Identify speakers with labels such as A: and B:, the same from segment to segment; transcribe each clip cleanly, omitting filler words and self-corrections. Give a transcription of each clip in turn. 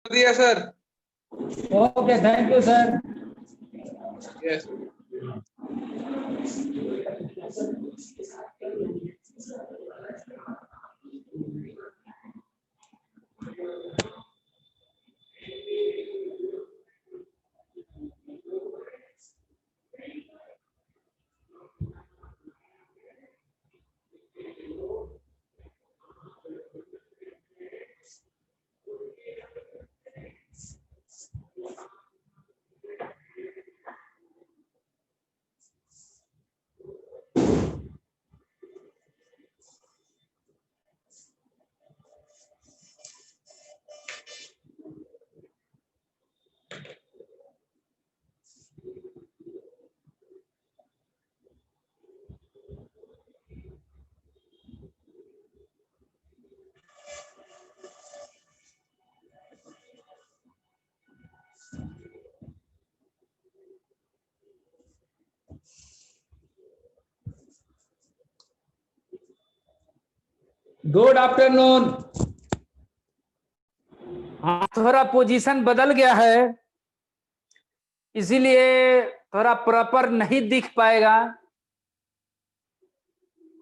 A: दिया sir.
B: Okay, thank you sir.
A: Yes.
B: Good afternoon. हाँ, थोड़ा पोजीशन बदल गया है, इसीलिए थोड़ा प्रॉपर नहीं दिख पाएगा,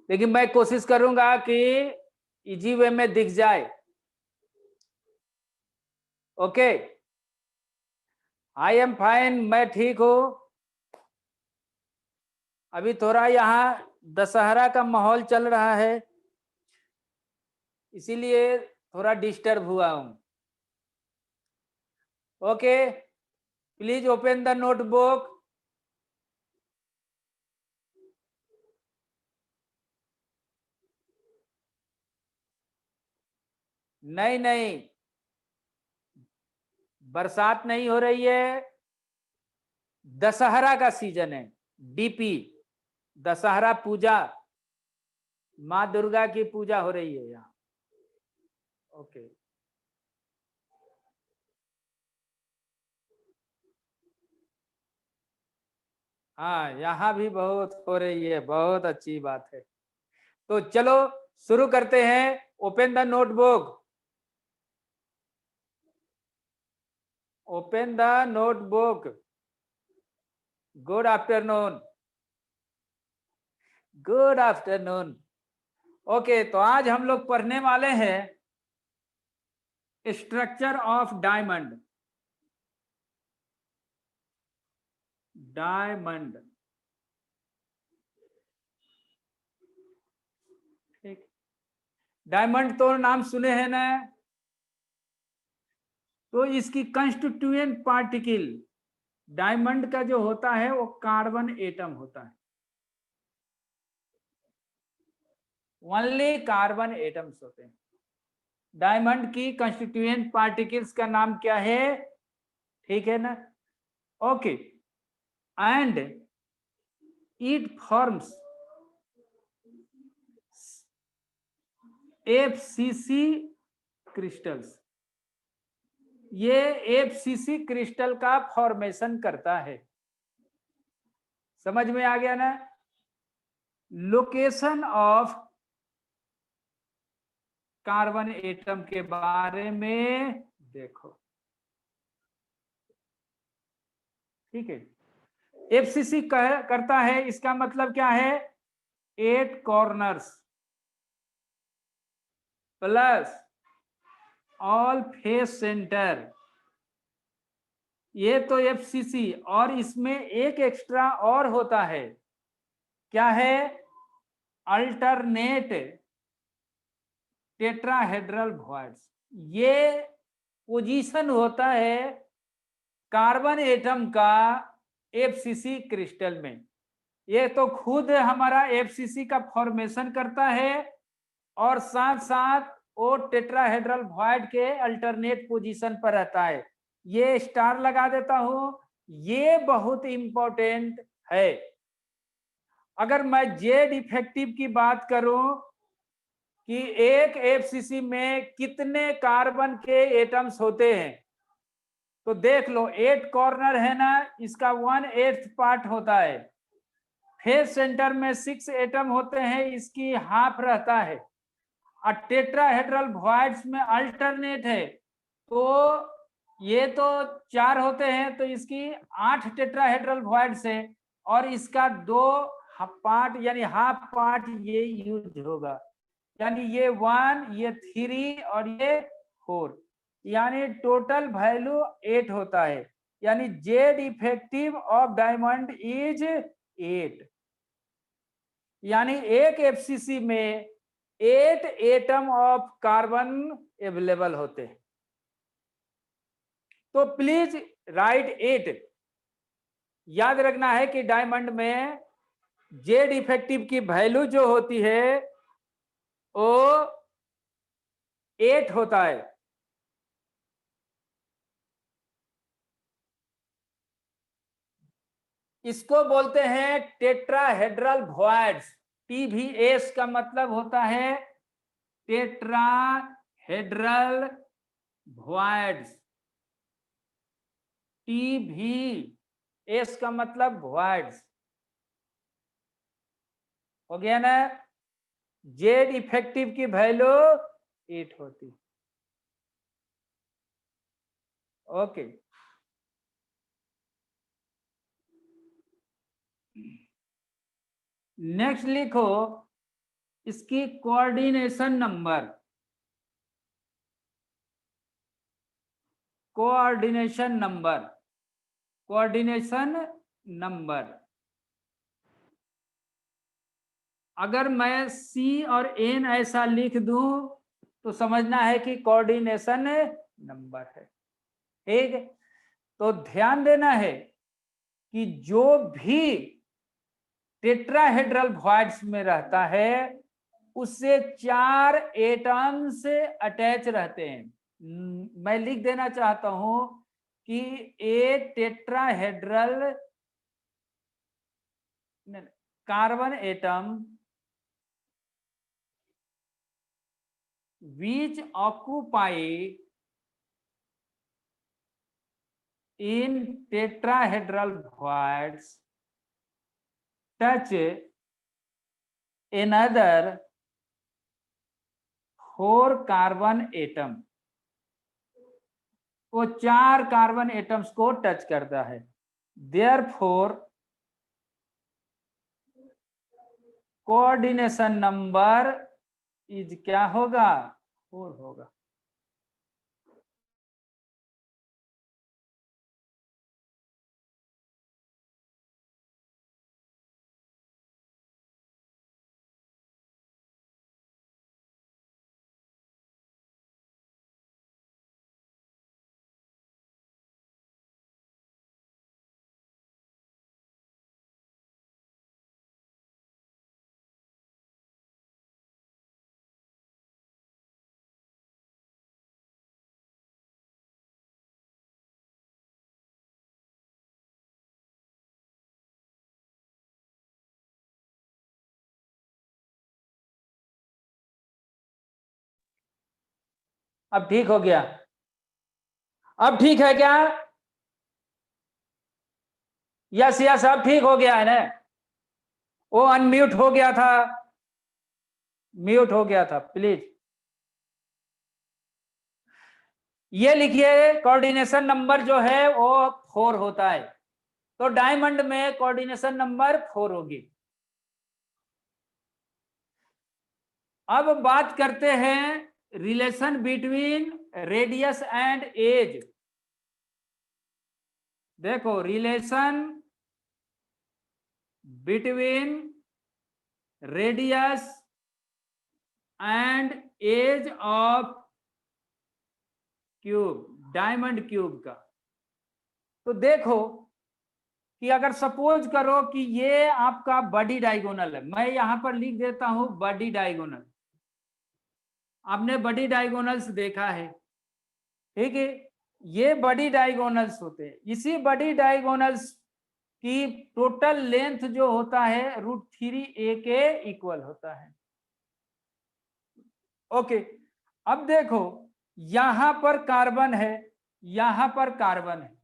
B: लेकिन मैं कोशिश करूंगा कि इजी वे में दिख जाए। ओके, आई एम फाइन, मैं ठीक हूं। अभी थोड़ा यहाँ दशहरा का माहौल चल रहा है, इसीलिए थोड़ा डिस्टर्ब हुआ हूं। Okay, please open the notebook. नहीं नहीं, बरसात नहीं हो रही है, दशहरा का सीजन है। डीपी दशहरा पूजा, माँ दुर्गा की पूजा हो रही है यहाँ। ओके, हाँ यहाँ भी बहुत हो रही है, बहुत अच्छी बात है। तो चलो शुरू करते हैं। Open the notebook, open the notebook. Good afternoon, good afternoon. Okay, तो आज हम लोग पढ़ने वाले हैं स्ट्रक्चर ऑफ डायमंड। डायमंड, ठीक। डायमंड तो नाम सुने हैं ना, तो इसकी कंस्टिट्यूएंट पार्टिकल डायमंड का जो होता है वो कार्बन एटम होता है। ओनली कार्बन एटम्स होते हैं। डायमंड की कंस्टिट्यूएंट पार्टिकल्स का नाम क्या है, ठीक है ना? Okay, and it forms FCC crystals. ये एफसीसी क्रिस्टल का फॉर्मेशन करता है। समझ में आ गया ना? लोकेशन ऑफ कार्बन एटम के बारे में देखो, ठीक है। एफसीसी करता है, इसका मतलब क्या है? 8 corners plus all face centre. ये तो एफसीसी, और इसमें एक एक्स्ट्रा और होता है, क्या है? Alternate tetrahedral voids. ये पोजीशन होता है कार्बन एटम का एफसीसी क्रिस्टल में। ये तो खुद हमारा एफसीसी का फॉर्मेशन करता है, और साथ साथ वो टेट्राहेड्रल वॉइड के अल्टरनेट पोजीशन पर रहता है। ये स्टार लगा देता हूं, ये बहुत इंपॉर्टेंट है। अगर मैं जेड इफेक्टिव की बात करूं कि एक एफसीसी में कितने कार्बन के एटम्स होते हैं, तो देख लो 8 कॉर्नर है ना, इसका 1/8 पार्ट होता है। फेस सेंटर में 6 एटम होते हैं, इसकी हाफ रहता है। और टेट्राहेड्रल वॉइड्स में अल्टरनेट है, तो ये तो 4 होते हैं तो इसकी 8 टेट्राहेड्रल वॉइड्स है और इसका 2 पार्ट यानी हाफ पार्ट ये यूज होगा, यानी ये 1, ये 3 और ये 4, यानी टोटल वैल्यू 8 होता है, यानी Z effective of diamond is 8, यानी एक एफसीसी में 8 एटम ऑफ कार्बन अवेलेबल होते हैं। तो प्लीज राइट 8। याद रखना है कि डायमंड में जेड इफेक्टिव की वैल्यू जो होती है वो 8 होता है। इसको बोलते हैं टेट्राहेड्रल वॉइड्स। टीवीएस का मतलब होता है टेट्राहेड्रल वॉइड्स। टीवीएस का मतलब वॉइड्स हो गया ना। जेड इफेक्टिव की वैल्यू 8 होती। ओके, नेक्स्ट लिखो इसकी coordination number. Coordination number, coordination number. अगर मैं सी और एन ऐसा लिख दूं तो समझना है कि कोऑर्डिनेशन नंबर है। ठीक, तो ध्यान देना है कि जो भी टेट्राहेड्रल वॉइड्स में रहता है उससे 4 एटम्स अटैच रहते हैं। मैं लिख देना चाहता हूं कि a tetrahedral carbon atom which occupy in tetrahedral voids touch another 4 carbon atom, वो 4 कार्बन एटम्स को टच करता है। Therefore कोऑर्डिनेशन नंबर इज क्या होगा? 4 होगा। अब ठीक हो गया? अब ठीक है क्या? यस यस, अब ठीक हो गया है ना? वो अनम्यूट हो गया था, म्यूट हो गया था, प्लीज ये लिखिए। कोऑर्डिनेशन नंबर जो है वो 4 होता है, तो डायमंड में कोऑर्डिनेशन नंबर 4 होगी। अब बात करते हैं relation between radius and edge. देखो, relation between radius and edge of cube, diamond cube का। तो देखो कि अगर सपोज करो कि ये आपका बॉडी डायगोनल है, मैं यहां पर लिख देता हूं बॉडी डायगोनल। आपने बॉडी डायगोनल्स देखा है, ठीक है? ये बॉडी डायगोनल्स होते हैं। इसी बॉडी डायगोनल्स की टोटल लेंथ जो होता है √3a के इक्वल होता है। ओके, अब देखो यहां पर कार्बन है, यहां पर कार्बन है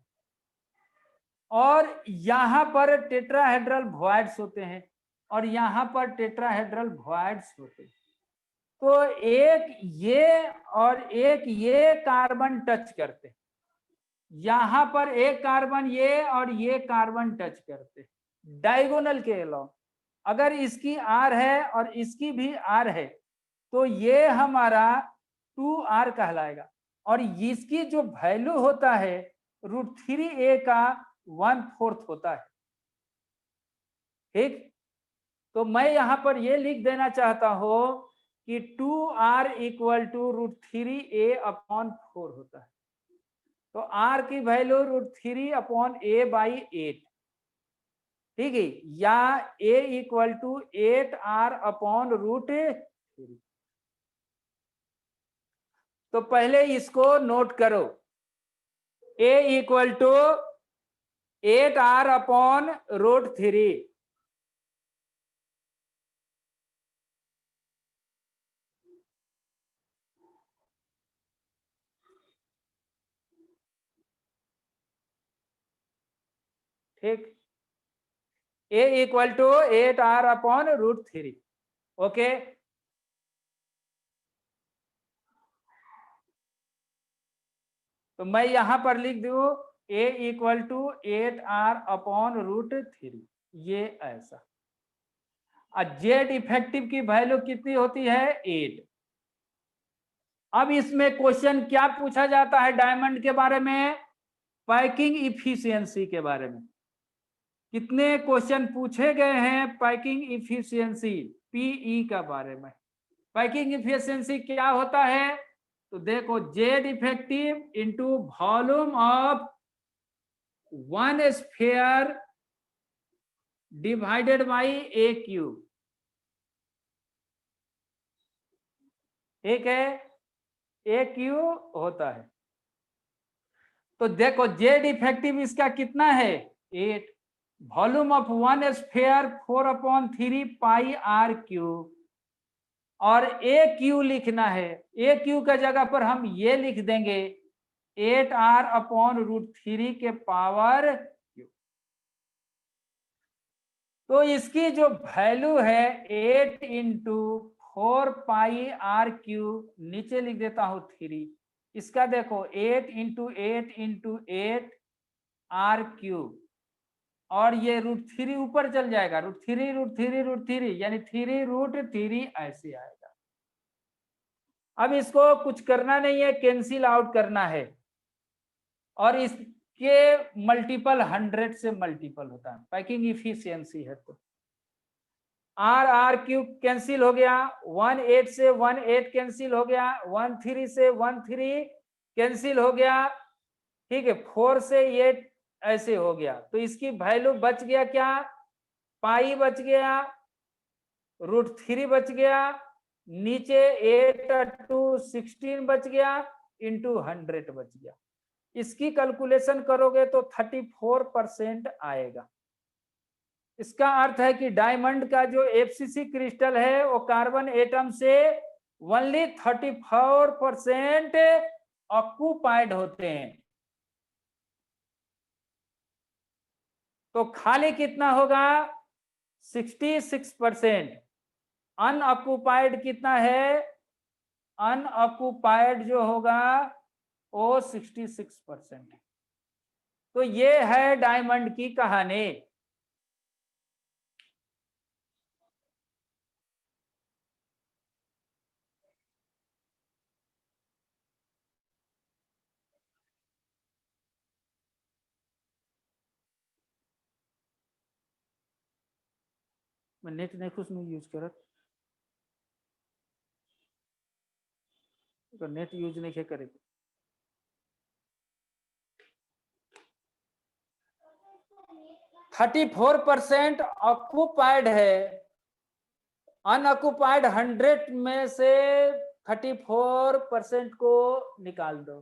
B: और यहां पर टेट्राहेड्रल वॉइड्स होते हैं और यहां पर टेट्राहेड्रल वॉइड्स होते हैं। तो एक ये और एक ये कार्बन टच करते हैं, यहां पर एक कार्बन ये और ये कार्बन टच करते, डायगोनल के अलावा अगर इसकी आर है और इसकी भी आर है तो ये हमारा 2r कहलाएगा, और इसकी जो वैल्यू होता है √3a का 1/4 होता है। ठीक, तो मैं यहां पर ये लिख देना चाहता हूं कि 2r इक्वल टू √3a/4 होता है। तो r की वैल्यू √3/a/8, ठीक है, या a इक्वल टू 8r/√3। तो पहले इसको नोट करो, a इक्वल टू 8r/√3। ठीक, a equal to 8r/√3। Okay, तो मैं यहां पर लिख दूं a इक्वल टू 8r/√3, ये ऐसा। जेड इफेक्टिव की वैल्यू कितनी होती है? 8। अब इसमें क्वेश्चन क्या पूछा जाता है डायमंड के बारे में? पैकिंग इफिशियंसी के बारे में। कितने क्वेश्चन पूछे गए हैं पैकिंग इफिशियंसी, पीई का बारे में। पैकिंग इफिशियंसी क्या होता है? तो देखो, Z effective into volume of one sphere divided by A cube. ठीक है, ए क्यूब होता है। तो देखो जेड इफेक्टिव इसका कितना है? 8। Volume of one sphere 4/3 pi r cube, और ए क्यू लिखना है। ए क्यू का जगह पर हम ये लिख देंगे 8r/√3 के पावर क्यू। तो इसकी जो वैल्यू है 8 इंटू 4 पाई आर क्यूब, नीचे लिख देता हूं 3। इसका देखो 8 इंटू 8 इंटू 8 आर क्यूब, और ये √3 ऊपर चल जाएगा, √3 यानी 3√3 ऐसे आएगा। अब इसको कुछ करना नहीं है, कैंसिल आउट करना है, और इसके मल्टीपल 100 से मल्टीपल होता है, पैकिंग इफिशियंसी है। तो आर क्यूब कैंसिल हो गया, 1 8 से 1 8 कैंसिल हो गया, 1 3 से 1 3 कैंसिल हो गया। ठीक है, 4 से 8 ऐसे हो गया। तो इसकी वैल्यू बच गया क्या? पाई बच गया, √3 बच गया, नीचे 8 टू 16 बच गया, इंटू 100 बच गया। इसकी कैलकुलेशन करोगे तो 34% आएगा। इसका अर्थ है कि डायमंड का जो एफसीसी क्रिस्टल है वो कार्बन एटम से ओनली 34% ऑक्यूपाइड होते हैं। तो खाली कितना होगा? 66%। अनऑक्यूपाइड कितना है? अनऑक्यूपाइड जो होगा वो 66%। तो ये है डायमंड की कहानी। मैं नेट नहीं कुछ नहीं यूज करत, तो नेट यूज नहीं करे। 34% ऑक्यूपाइड है, अनऑक्यूपाइड 100 में से 34% को निकाल दो।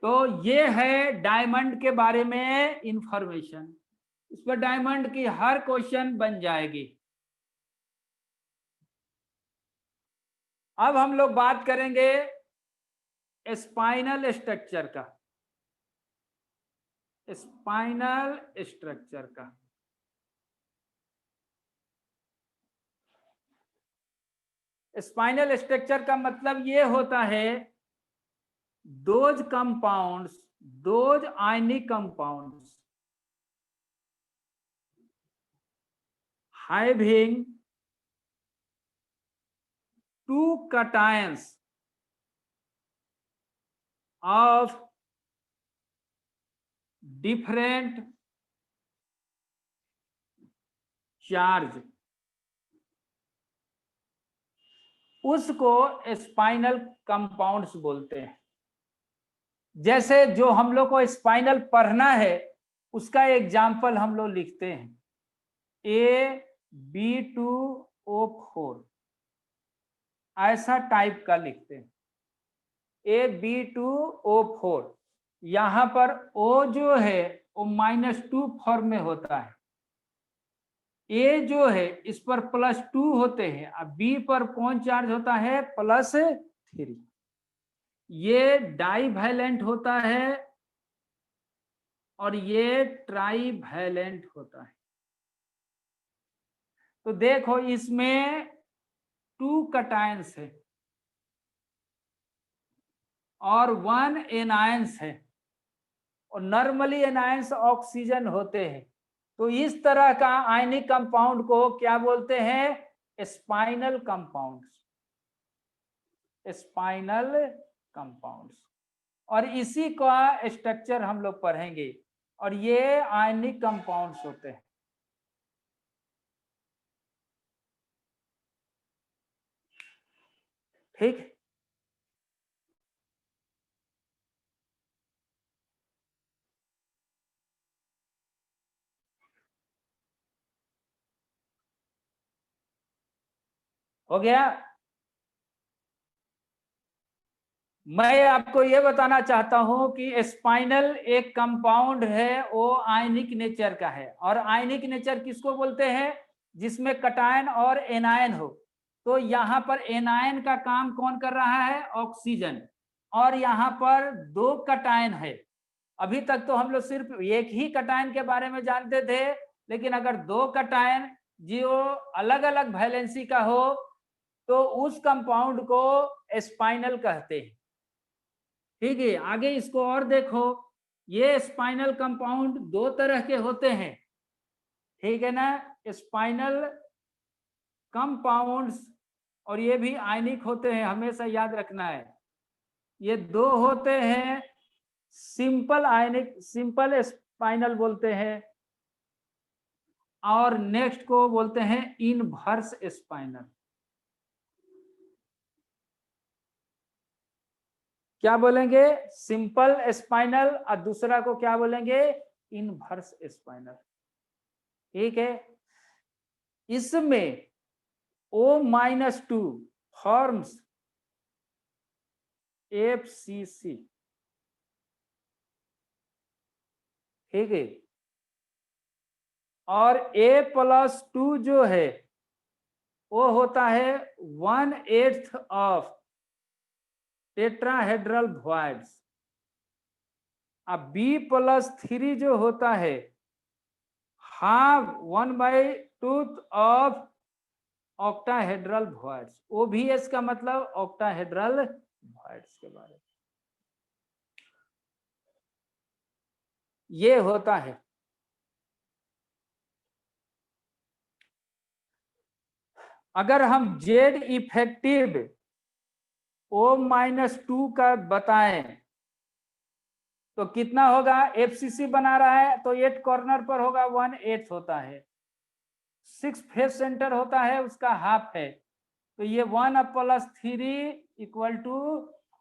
B: तो ये है डायमंड के बारे में इंफॉर्मेशन। इस पर डायमंड की हर क्वेश्चन बन जाएगी। अब हम लोग बात करेंगे स्पाइनल स्ट्रक्चर का। स्पाइनल स्ट्रक्चर का स्पाइनल स्ट्रक्चर का मतलब ये होता है those compounds, those ionic compounds having two cations of different charge, उसको स्पाइनल कंपाउंड्स बोलते हैं। जैसे जो हम लोग को स्पाइनल पढ़ना है उसका एग्जाम्पल हम लोग लिखते हैं AB2O4, ऐसा टाइप का लिखते हैं AB2O4। यहां पर O जो है वो -2 फॉर्म में होता है, ए जो है इस पर +2 होते हैं, अब बी पर कौन चार्ज होता है +3। ये डाईवैलेंट होता है और ये ट्राईवैलेंट होता है। तो देखो इसमें 2 कैटायंस है और 1 एनायंस है, और नॉर्मली एनायंस ऑक्सीजन होते हैं। तो इस तरह का आयनिक कंपाउंड को क्या बोलते हैं स्पाइनल कंपाउंड्स, स्पाइनल कंपाउंड्स। और इसी का स्ट्रक्चर हम लोग पढ़ेंगे, और ये आयनिक कंपाउंड्स होते हैं। ठीक, हो गया। मैं आपको यह बताना चाहता हूं कि स्पाइनल एक कंपाउंड है, वो आयनिक नेचर का है। और आयनिक नेचर किसको बोलते हैं, जिसमें कटायन और एनायन हो। तो यहाँ पर एनायन का काम कौन कर रहा है ऑक्सीजन, और यहाँ पर 2 कटायन है। अभी तक तो हम लोग सिर्फ एक ही कटायन के बारे में जानते थे, लेकिन अगर 2 कटायन जो अलग अलग वैलेंसी का हो तो उस कंपाउंड को स्पाइनल कहते हैं। ठीक है, आगे इसको और देखो, ये स्पाइनल कंपाउंड 2 तरह के होते हैं, ठीक है ना, स्पाइनल कंपाउंड्स, और ये भी आयनिक होते हैं, हमेशा याद रखना है। ये 2 होते हैं, सिंपल आयनिक, सिंपल स्पाइनल बोलते हैं, और नेक्स्ट को बोलते हैं इनवर्स स्पाइनल। क्या बोलेंगे, सिंपल स्पाइनल, और दूसरा को क्या बोलेंगे इनवर्स स्पाइनल। ठीक है, इसमें O-2 फॉर्म्स FCC। ठीक है, और A+2 जो है वो होता है 1/8 ऑफ टेट्राहेड्रल वॉइड्स। अब B+3 जो होता है 1/2 ऑफ ऑक्टाहेड्रल वॉइड्स। OVS का मतलब ऑक्टाहेड्रल वॉइड्स के बारे में ये होता है। अगर हम जेड इफेक्टिव O-2 का बताएं तो कितना होगा, FCC बना रहा है तो 8 कॉर्नर पर होगा 1/8 होता है, 6 फेस सेंटर होता है उसका हाफ है, तो ये 1+3 =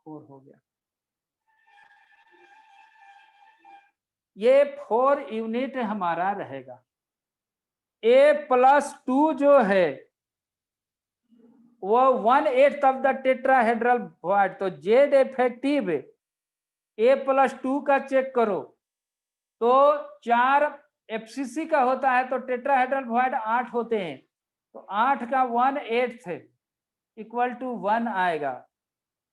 B: 4 हो गया। ये 4 यूनिट हमारा रहेगा। A+2 जो है वो 1/8 ऑफ द टेट्राहेड्रल वॉइड। तो जेड इफेक्टिव A+2 का चेक करो तो 4 FCC का होता है, तो टेट्राहेड्रल वॉइड 8 होते हैं, तो 8 का 1/8 = 1 आएगा।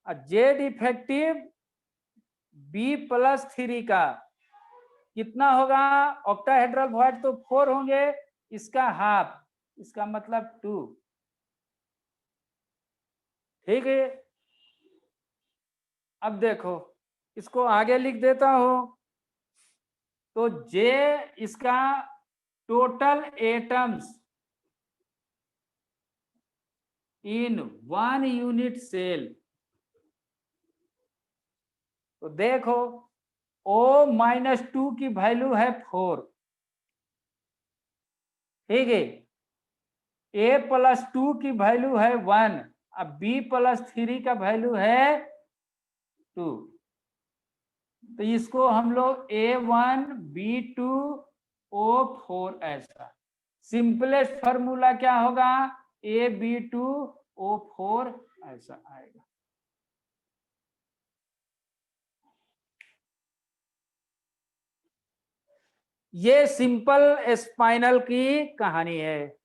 B: और जेड इफेक्टिव B+3 का कितना होगा, ऑक्टाहेड्रल वॉइड तो 4 होंगे, इसका हाफ, इसका मतलब 2। ठीक है। अब देखो इसको आगे लिख देता हूं। तो J इसका total atoms in 1 unit cell. तो देखो O-2 की वैल्यू है 4, ठीक है। A+2 की वैल्यू है 1, अब B+3 का वैल्यू है 2। तो इसको हम लोग A1 B2 O4 ऐसा सिंपलेस्ट फॉर्मूला क्या होगा, AB2 O4 ऐसा आएगा। ये सिंपल स्पाइनल की कहानी है।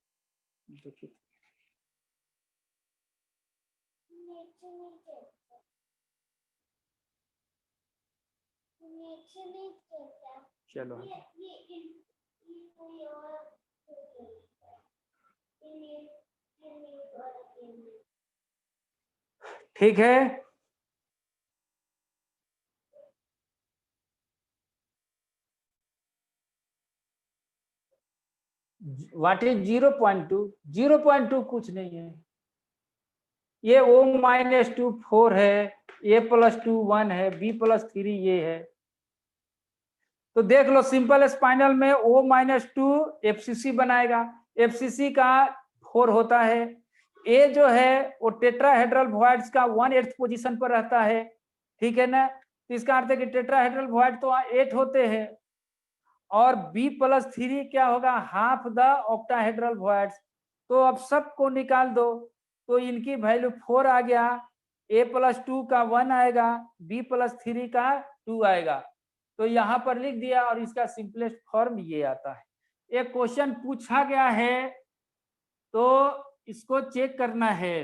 B: चलो ठीक है। What is 0.2? 0.2 कुछ नहीं है। ये O-2 4 है, A+2 1 है, B+3 ये है। तो देख लो सिंपल स्पाइनल में O-2 FCC बनाएगा, FCC का 4 होता है। ए जो है वो टेट्राहेड्रल वॉइड्स का 1/8 पोजीशन पर रहता है, ठीक है ना। तो इसका अर्थ है कि टेट्राहेड्रल वॉइड तो 8 होते हैं, और B+3 क्या होगा, हाफ द ऑक्टाहेड्रल वॉइड्स। तो अब सबको निकाल दो, तो इनकी वैल्यू 4 आ गया, A+2 का 1 आएगा, B+3 का 2 आएगा। तो यहाँ पर लिख दिया, और इसका सिंपलेस्ट फॉर्म ये आता है। एक क्वेश्चन पूछा गया है तो इसको चेक करना है।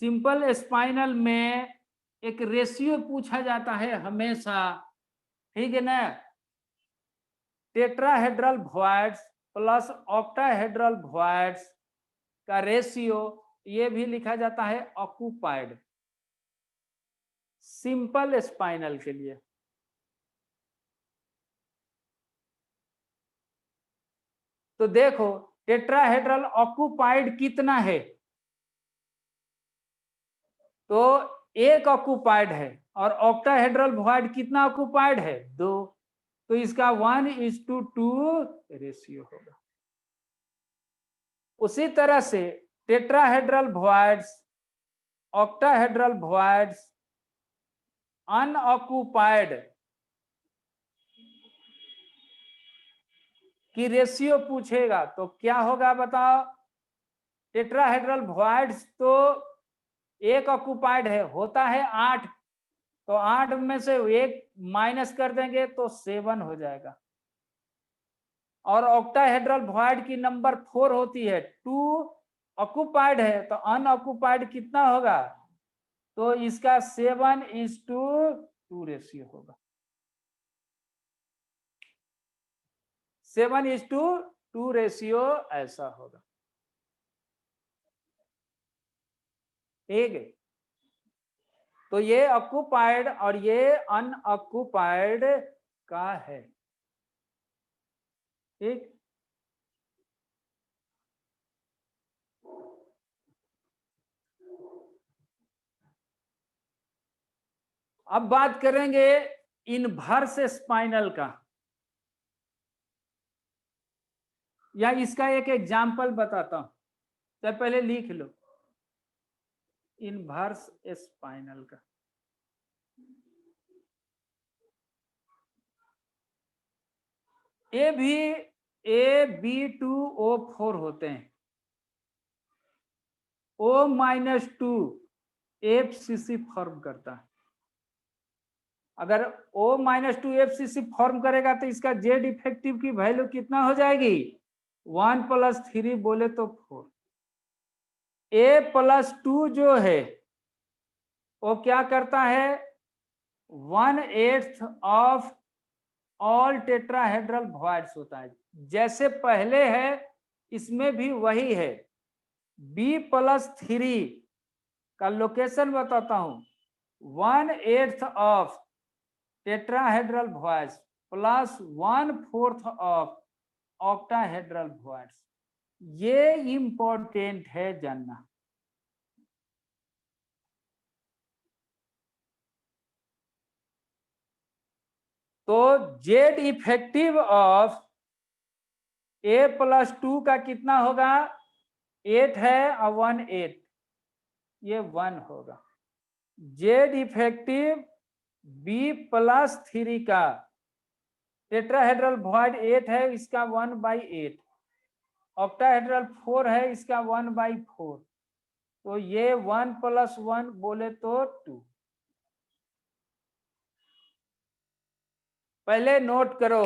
B: सिंपल स्पाइनल में एक रेशियो पूछा जाता है हमेशा, ठीक है ना। Tetrahedral voids plus octahedral voids का रेशियो, ये भी लिखा जाता है ऑक्यूपाइड, सिंपल स्पाइनल के लिए। तो देखो टेट्राहेड्रल ऑक्यूपाइड कितना है, तो एक ऑक्यूपाइड है, और ऑक्टाहेड्रल वॉइड कितना ऑक्यूपाइड है, 2। तो इसका 1:2 रेशियो होगा। उसी तरह से tetrahedral voids, octahedral voids, unoccupied की रेशियो पूछेगा तो क्या होगा बताओ। टेट्राहेड्रल वॉइड्स तो एक ऑक्यूपाइड है, होता है 8, तो 8 में से 1 माइनस कर देंगे तो 7 हो जाएगा। और ऑक्टाहेड्रल वॉइड की नंबर 4 होती है, 2 ऑक्यूपाइड है, तो अनऑक्यूपाइड कितना होगा, तो इसका 7:2 रेशियो होगा। 7:2 रेशियो ऐसा होगा, ठीक है। तो ये ऑक्यूपाइड और ये अनऑक्यूपाइड का है, ठीक। अब बात करेंगे इनवर्स स्पाइनल का, या इसका एक एग्जांपल बताता हूं, तो पहले लिख लो इनवर्स स्पाइनल का। ये भी AB2O4 होते हैं, O-2 FCC फॉर्म करता है। अगर O-2 FCC फॉर्म करेगा तो इसका जेड इफेक्टिव की वैल्यू कितना हो जाएगी, 1 + 3 बोले तो 4। A+2 जो है वो क्या करता है, 1/8 ऑफ ऑल टेट्राहेड्रल वॉइड्स होता है, जैसे पहले है इसमें भी वही है। B+3 का लोकेशन बताता हूं, 1/8 of tetrahedral voids plus 1/4 of octahedral voids. ये इंपॉर्टेंट है जानना। तो जेड इफेक्टिव ऑफ A+2 का कितना होगा, 8 है और 1 8, ये 1 होगा। जेड इफेक्टिव B+3 का टेट्राहेड्रल वॉइड 8 है, इसका 1/8, ऑक्टाहेड्रल 4 है, इसका 1/4, तो ये 1 + 1 बोले तो 2। पहले नोट करो,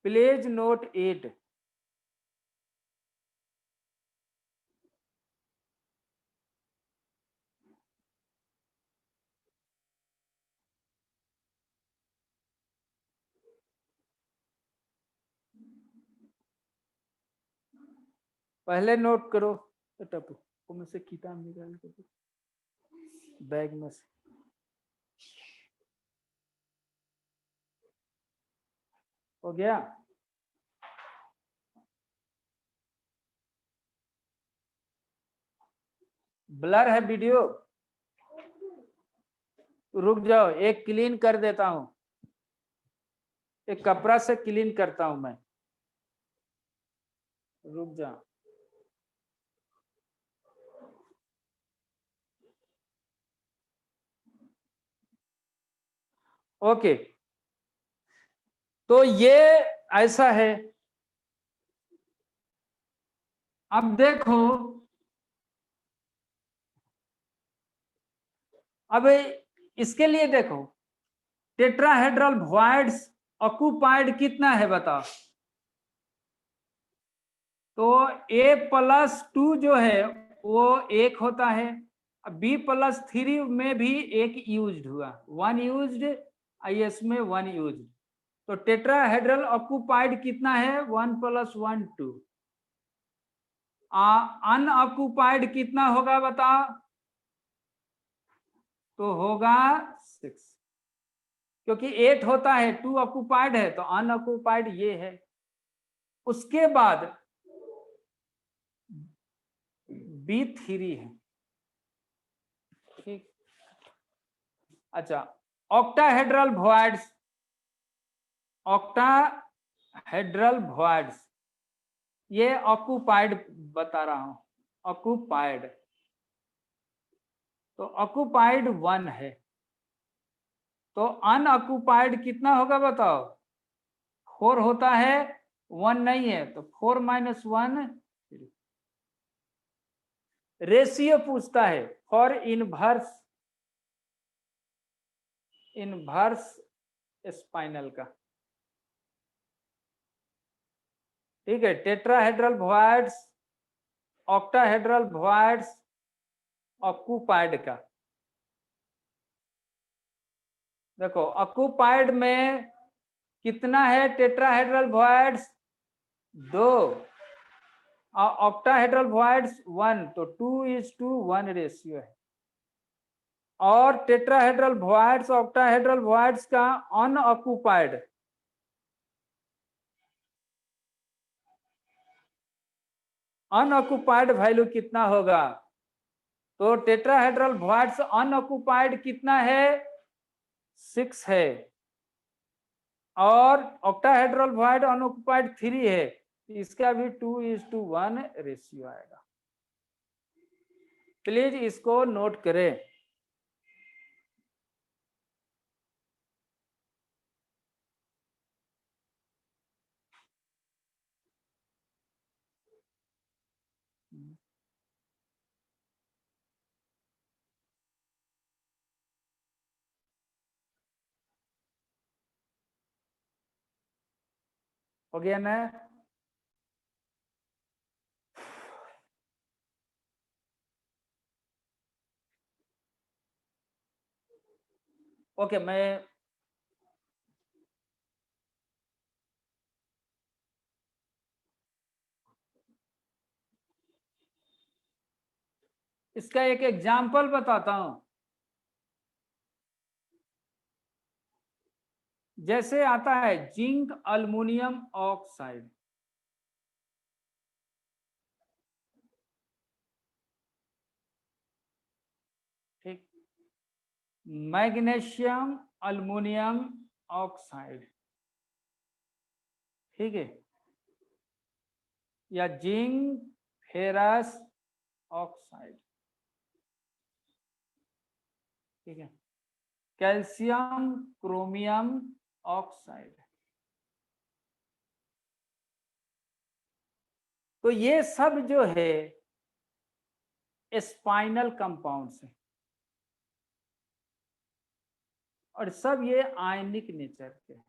B: प्लीज नोट इट। पहले नोट करो। टप्पू को में से किताब निकाल के दो, बैग में से। हो गया? ब्लर है वीडियो, रुक जाओ, एक क्लीन कर देता हूं, एक कपड़ा से क्लीन करता हूं मैं, रुक जा। ओके, तो ये ऐसा है। अब देखो, अब इसके लिए देखो, टेट्राहेड्रल वॉइड्स ऑक्यूपाइड कितना है बताओ। तो A+2 जो है वो 1 होता है, B+3 में भी 1 यूज्ड हुआ, 1 यूज्ड, इसमें 1 यूज्ड, तो टेट्राहेड्रल ऑक्यूपाइड कितना है, 1 + 1 2। अनऑक्यूपाइड कितना होगा बताओ, तो होगा 6, क्योंकि 8 होता है, 2 ऑक्यूपाइड है, तो अनऑक्यूपाइड ये है। उसके बाद B3 है, ठीक। अच्छा, ऑक्टाहेड्रल वॉइड्स, ऑक्टाहेड्रल वॉइड्स ये ऑक्यूपाइड बता रहा हूं, ऑक्यूपाइड, तो ऑक्यूपाइड 1 है, तो अनऑक्यूपाइड कितना होगा बताओ, 4 होता है, 1 नहीं है, तो 4 - 1 3। रेशियो पूछता है फॉर इनवर्स स्पाइनल का, ठीक है। Tetrahedral voids, octahedral voids, occupied का। देखो ऑक्यूपाइड में कितना है, टेट्राहेड्रल वॉइड्स 2 और ऑक्टाहेड्रल वॉइड्स 1, तो 2:1 रेशियो है। और टेट्राहेड्रल वॉइड्स, ऑक्टाहेड्रल वॉइड्स का अनऑक्यूपाइड, अनऑक्यूपाइड वैल्यू कितना होगा, तो टेट्राहेड्रल वॉइड्स अनऑक्यूपाइड कितना है, 6 है, और ऑक्टाहेड्रल वॉइड अनऑक्यूपाइड 3 है, इसका भी 2:1 रेशियो आएगा। प्लीज इसको नोट करें। हो गया ना? ओके, मैं इसका एक एग्जाम्पल बताता हूं। जैसे आता है जिंक अल्युमिनियम ऑक्साइड, ठीक, मैग्नीशियम अल्युमिनियम ऑक्साइड, ठीक है, या जिंक फेरस ऑक्साइड, ठीक है, कैल्शियम क्रोमियम ऑक्साइड। तो ये सब जो है स्पाइनल कंपाउंड्स है और सब ये आयनिक नेचर के हैं।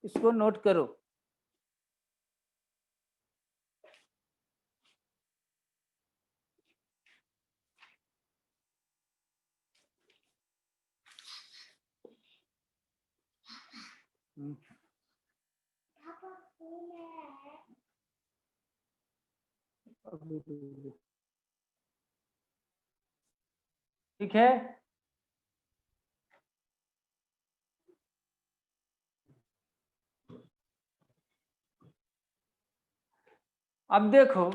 B: इसको नोट करो। ठीक है, अब देखो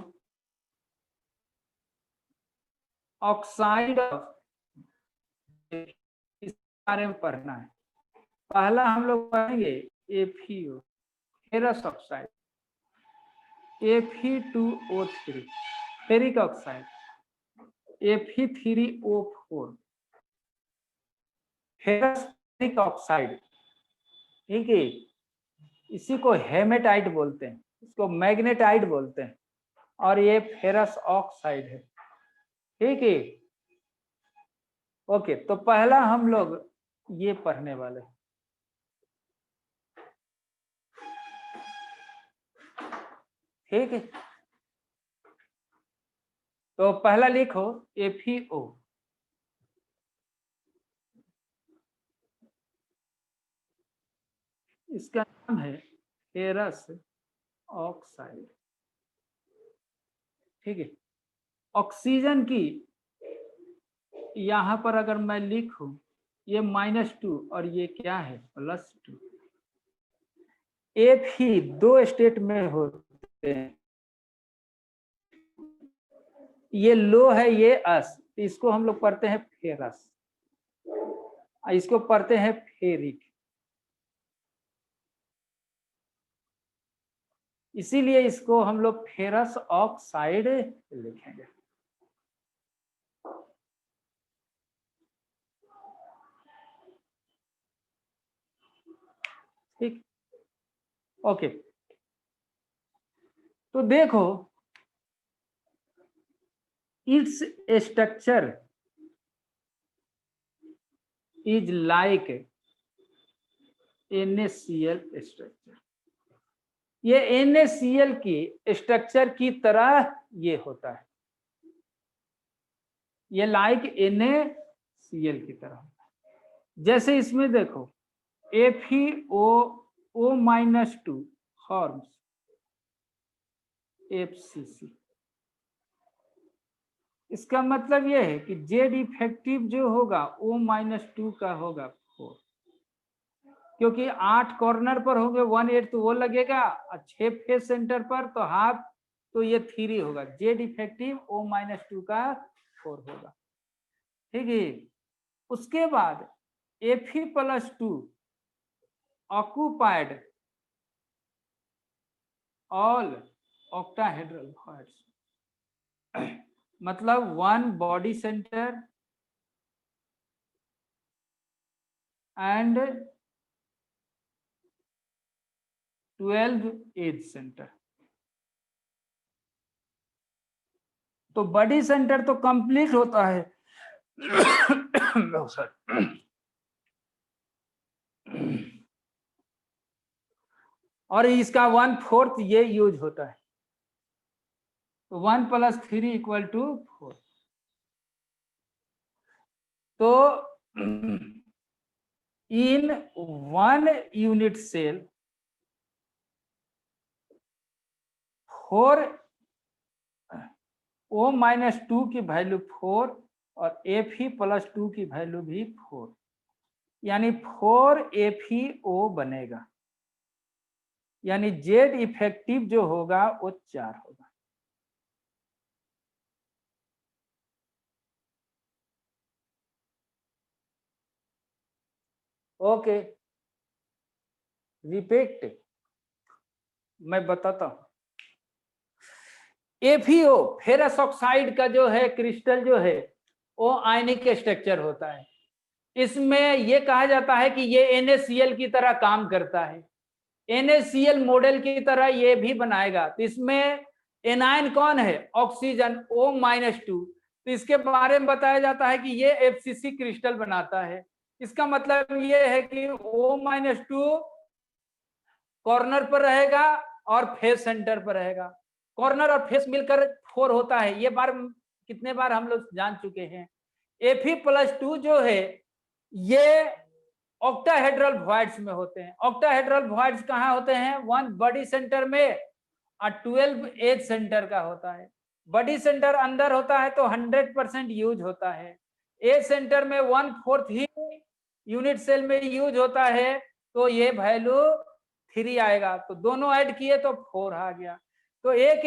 B: ऑक्साइड इस बारे में पढ़ना है। पहला हम लोग पढ़ेंगे एफीओ, ferrous oxide, Fe2O3, ferric oxide, Fe3O4, ferrous oxide, ठीक है, इसी को हेमेटाइट बोलते हैं, इसको मैग्नेटाइट बोलते हैं, और ये फेरस ऑक्साइड है, ठीक है। ओके, तो पहला हम लोग ये पढ़ने वाले हैं, ठीक है। तो पहला लिखो एफीओ, इसका नाम है फेरस ऑक्साइड, ठीक है। ऑक्सीजन की यहां पर अगर मैं लिखूं, ये -2 और ये क्या है +2, एक ही दो स्टेट में होते हैं, ये लो है ये अस, इसको हम लोग पढ़ते हैं फेरस, इसको पढ़ते हैं फेरिक, इसीलिए इसको हम लोग फेरस ऑक्साइड लिखेंगे, ठीक। ओके, तो देखो its structure is like NaCl structure, ये NaCl की स्ट्रक्चर की तरह ये होता है, ये लाइक NaCl की तरह होता है। जैसे इसमें देखो FeO2 फॉर्म्स FCC, इसका मतलब यह है कि जेड इफेक्टिव जो होगा O-2 का होगा 4, क्योंकि 8 कॉर्नर पर होंगे 1/8 तो वो लगेगा, और 6 फेस सेंटर पर तो हाफ, तो ये 3 होगा, जेड इफेक्टिव O-2 का 4 होगा, ठीक है। उसके बाद Fe+2 occupied all octahedral bonds, मतलब 1 body centre and 12 edge centre. तो बॉडी सेंटर तो कंप्लीट होता है और इसका 1/4 ये यूज होता है, तो 1 + 3 = 4। तो इन 1 यूनिट सेल 4 O-2 की वैल्यू 4 और Fe+2 की वैल्यू भी 4, यानी 4 FeO बनेगा, यानी जेड इफेक्टिव जो होगा वो 4 होगा। ओके, रिपीट मैं बताता हूं। एफीओ फेरस ऑक्साइड का जो है क्रिस्टल जो है वो आयनिक स्ट्रक्चर होता है। इसमें ये कहा जाता है कि ये NaCl की तरह काम करता है, NaCl मॉडल की तरह ये भी बनाएगा। तो इसमें एनायन कौन है? Oxygen O-2। तो इसके बारे में बताया जाता है कि ये FCC क्रिस्टल बनाता है। इसका मतलब ये है कि O-2 कॉर्नर पर रहेगा और फेस सेंटर पर रहेगा। कॉर्नर और फेस मिलकर 4 होता है। ये बार कितने बार हम लोग जान चुके हैं। Fe+2 जो है ये ऑक्टाहेड्रल वॉइड्स में होते हैं। ऑक्टाहेड्रल वॉइड्स कहाँ होते हैं? 1 बॉडी सेंटर में और 12 एज सेंटर का होता है। बॉडी सेंटर अंदर होता है तो 100% यूज होता है। एज सेंटर में 1/4 ही यूनिट सेल में यूज होता है, तो ये वैल्यू 3 आएगा। तो दोनों ऐड किए तो 4 आ गया। तो एक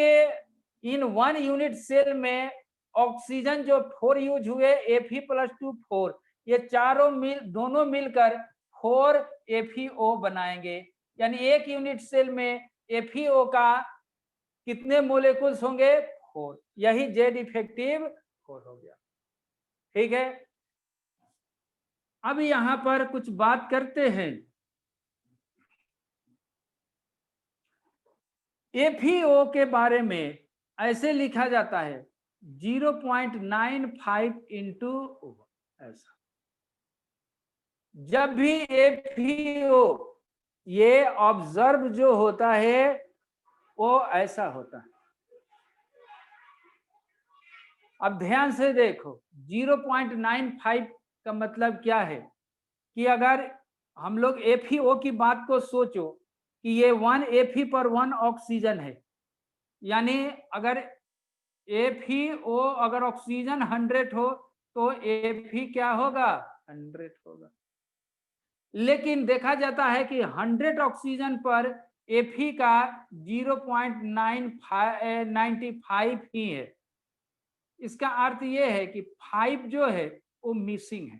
B: इन 1 यूनिट सेल में ऑक्सीजन जो 4 यूज हुए, Fe+2 4, ये चारों दोनों मिलकर 4 FeO बनाएंगे। यानी एक यूनिट सेल में FeO का कितने मोलेकुल्स होंगे? 4। यही जेड इफेक्टिव 4 हो गया। ठीक है, अब यहां पर कुछ बात करते हैं। FeO के बारे में ऐसे लिखा जाता है 0.95 इंटू ऐसा। जब भी FeO ये ऑब्जर्व जो होता है वो ऐसा होता है। अब ध्यान से देखो 0.95 का मतलब क्या है कि अगर हम लोग FeO की बात को सोचो कि ये 1 Fe/1 ऑक्सीजन है, यानी अगर FeO अगर ऑक्सीजन 100 हो तो Fe क्या होगा? 100 होगा। लेकिन देखा जाता है कि 100 ऑक्सीजन पर Fe का 0.95 ही है। इसका अर्थ ये है कि 5 जो है वो मिसिंग है।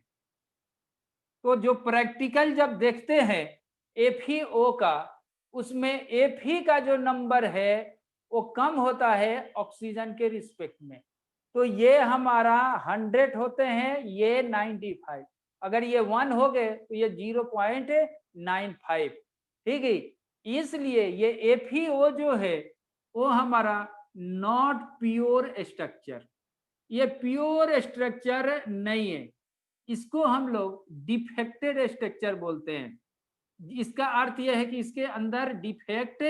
B: तो जो प्रैक्टिकल जब देखते हैं FeO का, उसमें Fe का जो नंबर है वो कम होता है ऑक्सीजन के रिस्पेक्ट में। तो ये हमारा 100 होते हैं, ये 95। अगर ये 1 हो गए तो ये 0.95। ठीक है, इसलिए ये FeO जो है वो हमारा नॉट प्योर स्ट्रक्चर, ये प्योर स्ट्रक्चर नहीं है। इसको हम लोग डिफेक्टेड स्ट्रक्चर बोलते हैं। इसका अर्थ यह है कि इसके अंदर डिफेक्ट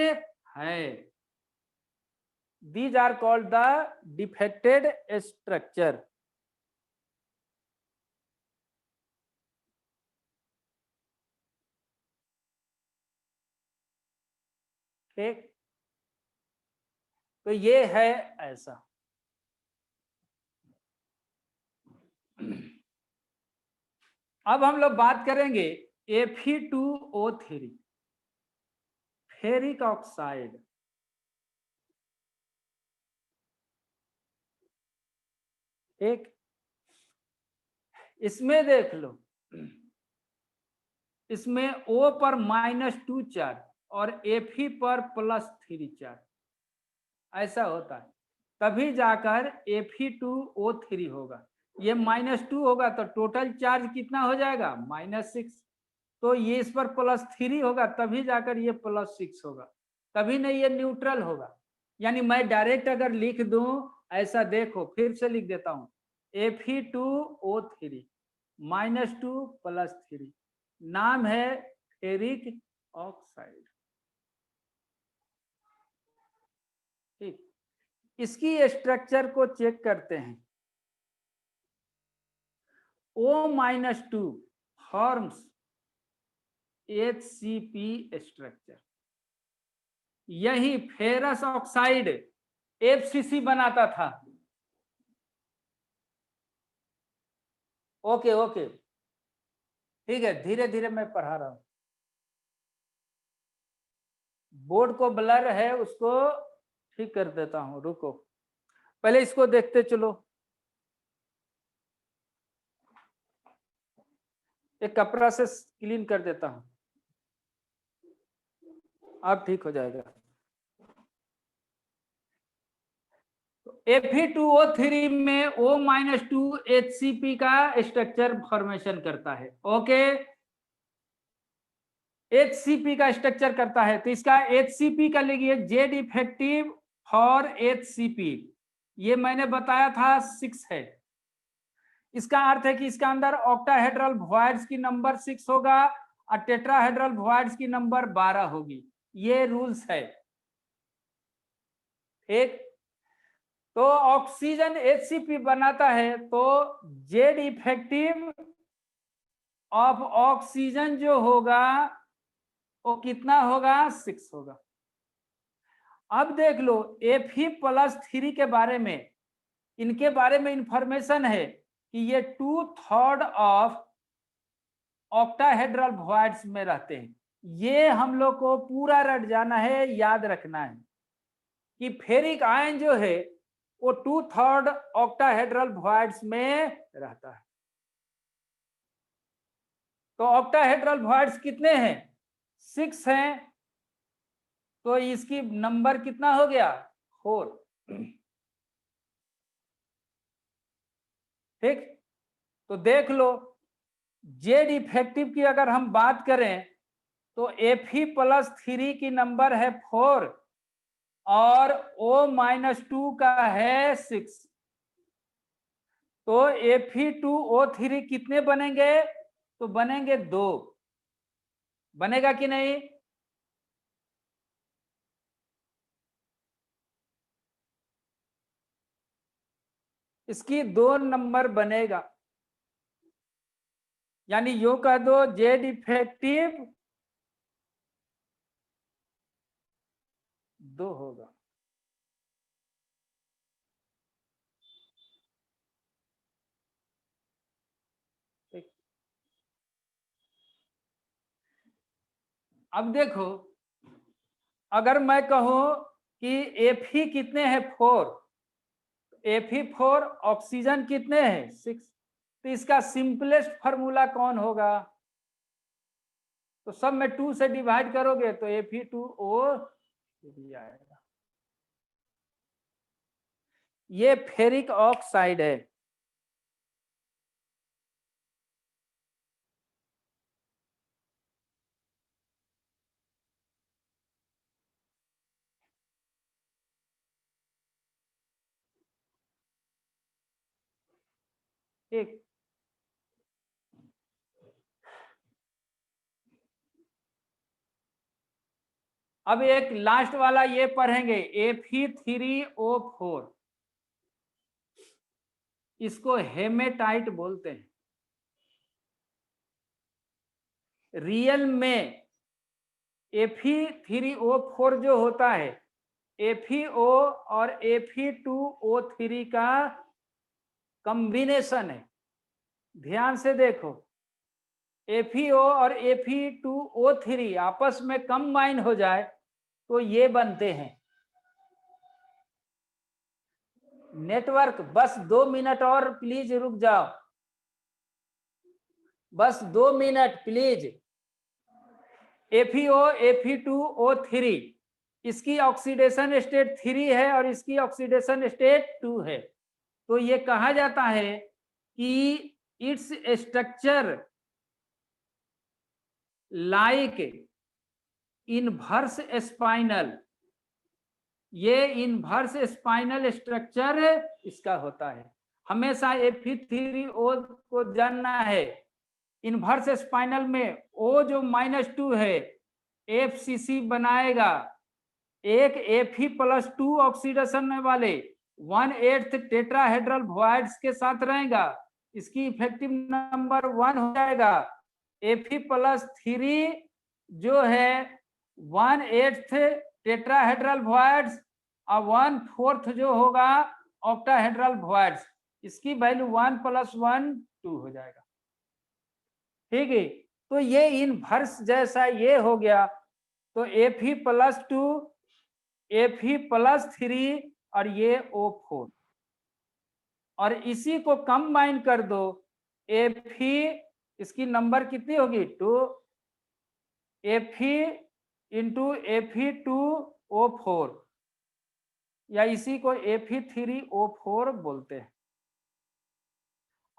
B: है। These are called the defected structure. ठीक, तो ये है ऐसा। अब हम लोग बात करेंगे Fe2O3 फेरिक ऑक्साइड। एक इसमें देख लो, इसमें O पर -2 चार्ज और Fe पर +3 चार्ज, ऐसा होता है। तभी जाकर Fe2O3 होगा। ये -2 होगा तो टोटल चार्ज कितना हो जाएगा? -6। तो ये इस पर +3 होगा तभी जाकर ये +6 होगा, तभी नहीं ये न्यूट्रल होगा। यानी मैं डायरेक्ट अगर लिख दूं ऐसा, देखो फिर से लिख देता हूं Fe2O3 -2 +3, नाम है फेरिक ऑक्साइड। ठीक, इसकी स्ट्रक्चर को चेक करते हैं। O-2 forms HCP structure. यही फेरस ऑक्साइड FCC बनाता था। ओके ओके ठीक है, धीरे धीरे मैं पढ़ा रहा हूं। बोर्ड को ब्लर है, उसको ठीक कर देता हूं, रुको। पहले इसको देखते चलो। एक कपड़ा से क्लीन कर देता हूं, अब ठीक हो जाएगा। Fe2O3 में O-2 HCP का स्ट्रक्चर फॉर्मेशन करता है। ओके, HCP का स्ट्रक्चर करता है, तो इसका HCP का लिखिए Z इफेक्टिव फॉर HCP। ये मैंने बताया था 6 है। इसका अर्थ है कि इसका अंदर ऑक्टाहेड्रल वॉइड्स की नंबर 6 होगा और टेट्राहेड्रल वॉइड्स की नंबर 12 होगी। ये रूल्स है। एक तो ऑक्सीजन HCP बनाता है तो Z इफेक्टिव ऑफ ऑक्सीजन जो होगा वो कितना होगा, 6 होगा। अब देख लो Fe+3 के बारे में, इनके बारे में इंफॉर्मेशन है कि ये 2/3 ऑफ ऑक्टाहेड्रल वॉइड्स में रहते हैं। ये हम लोग को पूरा रट जाना है, याद रखना है कि फेरिक आयन जो है वो 2/3 ऑक्टाहेड्रल वॉइड्स में रहता है। तो ऑक्टाहेड्रल वॉइड्स कितने हैं, 6 हैं, तो इसकी नंबर कितना हो गया, 4। ठीक, तो देख लो Z इफेक्टिव की अगर हम बात करें तो Fe+3 की नंबर है 4 और O-2 का है 6। तो Fe2O3 कितने बनेंगे, तो बनेंगे 2। बनेगा कि नहीं, इसकी 2 नंबर बनेगा, यानी यो कह दो Z इफेक्टिव 2 होगा। अब देखो, अगर मैं कहूं कि Fe कितने हैं, 4, Fe4 ऑक्सीजन कितने हैं, 6, तो इसका सिंपलेस्ट फॉर्मूला कौन होगा, तो सब में 2 से डिवाइड करोगे तो Fe2O आएगा। ये फेरिक ऑक्साइड है। ठीक, अब एक लास्ट वाला ये पढ़ेंगे Fe3O4, इसको हेमेटाइट बोलते हैं। रियल में Fe3O4 जो होता है FeO और Fe2O3 का कॉम्बिनेशन है। ध्यान से देखो, FeO और Fe2O3 आपस में कंबाइन हो जाए तो ये बनते हैं। नेटवर्क बस 2 मिनट और प्लीज रुक जाओ, बस 2 मिनट प्लीज। FeO Fe2O3 इसकी ऑक्सीडेशन स्टेट 3 है और इसकी ऑक्सीडेशन स्टेट 2 है। तो ये कहा जाता है कि its structure like inverse spinal, ये इनवर्स स्पाइनल स्ट्रक्चर इसका होता है। हमेशा Fe3O को जानना है, इनवर्स स्पाइनल में O जो -2 है FCC बनाएगा, एक Fe+2 ऑक्सीडेशन वाले 1/8 टेट्राहेड्रल वॉइड्स के साथ रहेगा, इसकी इफेक्टिव नंबर 1 हो जाएगा। Fe+3 जो है 1/8 टेट्राहेड्रल वॉइड्स और 1/4 जो होगा ऑक्टाहेड्रल वॉइड्स। इसकी वैल्यू 1 + 1 2 हो जाएगा। ठीक है, तो ये इनवर्स जैसा ये हो गया। तो Fe+2 Fe+3 और ये O4 और इसी को कंबाइन कर दो। Fe इसकी नंबर कितनी होगी 2 Fe इंटू Fe2O4 या इसी को Fe3O4 बोलते हैं।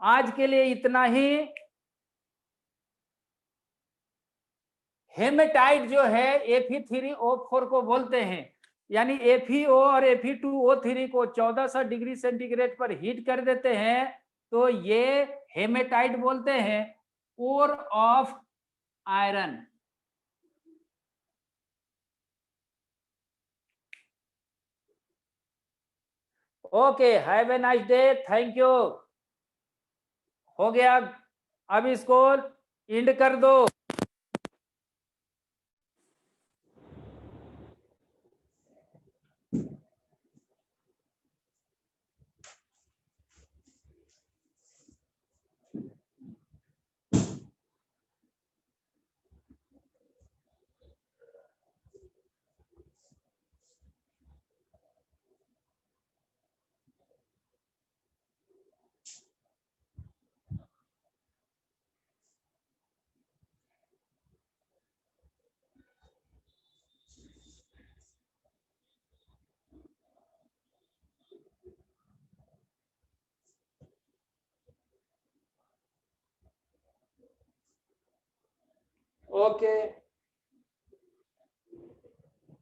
B: आज के लिए इतना ही। हेमेटाइट जो है Fe3O4 को बोलते हैं, यानी FeO और Fe2O3 को 1400 डिग्री सेंटीग्रेड पर हीट कर देते हैं तो ये हेमेटाइट बोलते हैं, ore of iron. Okay, have a nice day, thank you. हो गया, अब इसको एंड कर दो। ओके